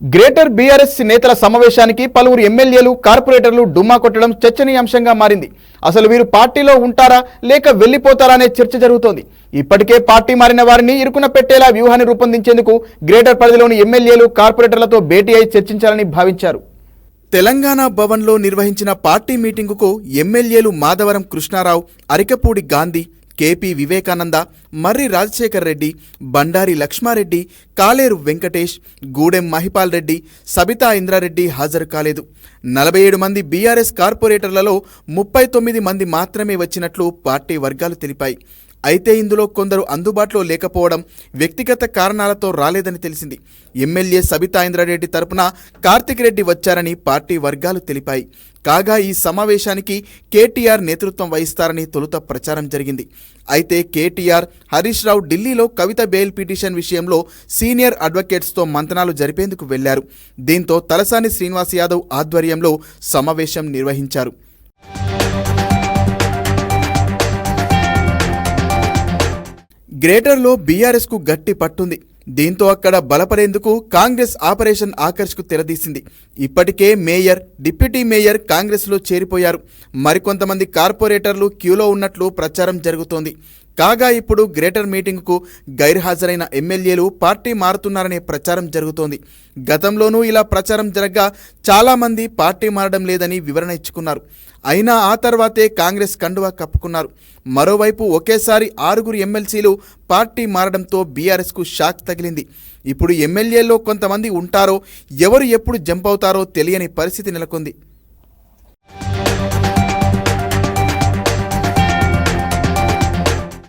Greater BRS నేతల సమావేశానికి పలువురు ఎమ్మెల్యేలు కార్పొరేటర్లు డుమ్మా కొట్టడం చర్చనీయాంశంగా మారింది. అసలు వీరు పార్టీలో ఉంటారా లేక వెళ్లిపోతారా అనే చర్చ జరుగుతోంది. ఇప్పటికే పార్టీ మారిన వారిని ఇరుకున పెట్టేలా వ్యూహాన్ని రూపొందించేందుకు గ్రేటర్ పరిధిలోని ఎమ్మెల్యేలు కార్పొరేటర్లతో భేటీ అయి చర్చించాలని భావించారు. తెలంగాణ భవన్లో నిర్వహించిన పార్టీ మీటింగుకు ఎమ్మెల్యేలు మాధవరం కృష్ణారావు, అరికపూడి గాంధీ, కేపీ వివేకానంద, మర్రి రాజశేఖర్ రెడ్డి, బండారి లక్ష్మారెడ్డి, కాలేరు వెంకటేష్, గూడెం మహిపాల్ రెడ్డి, సబితా ఇంద్రారెడ్డి హాజరు కాలేదు. 47 మంది బీఆర్ఎస్ కార్పొరేటర్లలో 39 మంది మాత్రమే వచ్చినట్లు పార్టీ వర్గాలు తెలిపాయి. అయితే ఇందులో కొందరు అందుబాటులో లేకపోవడం, వ్యక్తిగత కారణాలతో రాలేదని తెలిసింది. ఎమ్మెల్యే సబితా ఇంద్రారెడ్డి తరపున కార్తిక్ రెడ్డి వచ్చారని పార్టీ వర్గాలు తెలిపాయి. కాగా ఈ సమావేశానికి కేటీఆర్ నేతృత్వం వహిస్తారని తొలుత ప్రచారం జరిగింది. అయితే కేటీఆర్, హరీష్ రావు ఢిల్లీలో కవిత బెయిల్ పిటిషన్ విషయంలో సీనియర్ అడ్వకేట్స్తో మంతనాలు జరిపేందుకు వెళ్లారు. దీంతో తలసాని శ్రీనివాస్ యాదవ్ ఆధ్వర్యంలో సమావేశం నిర్వహించారు. గ్రేటర్లో బీఆర్ఎస్కు గట్టి పట్టుంది. దీంతో అక్కడ బలపడేందుకు కాంగ్రెస్ ఆపరేషన్ ఆకర్ష్కు తెరదీసింది. ఇప్పటికే మేయర్, డిప్యూటీ మేయర్ కాంగ్రెస్లో చేరిపోయారు. మరికొంతమంది కార్పొరేటర్లు క్యూలో ఉన్నట్లు ప్రచారం జరుగుతోంది. కాగా ఇప్పుడు గ్రేటర్ మీటింగ్కు గైర్హాజరైన ఎమ్మెల్యేలు పార్టీ మారుతున్నారనే ప్రచారం జరుగుతోంది. గతంలోనూ ఇలా ప్రచారం జరగ్గా చాలామంది పార్టీ మారడం లేదని వివరణ ఇచ్చుకున్నారు. అయినా ఆ తర్వాతే కాంగ్రెస్ కండువా కప్పుకున్నారు. మరోవైపు ఒకేసారి 6 ఎమ్మెల్సీలు పార్టీ మారడంతో బీఆర్ఎస్కు షాక్ తగిలింది. ఇప్పుడు ఎమ్మెల్యేల్లో కొంతమంది ఉంటారో, ఎవరు ఎప్పుడు జంప్ అవుతారో తెలియని పరిస్థితి నెలకొంది.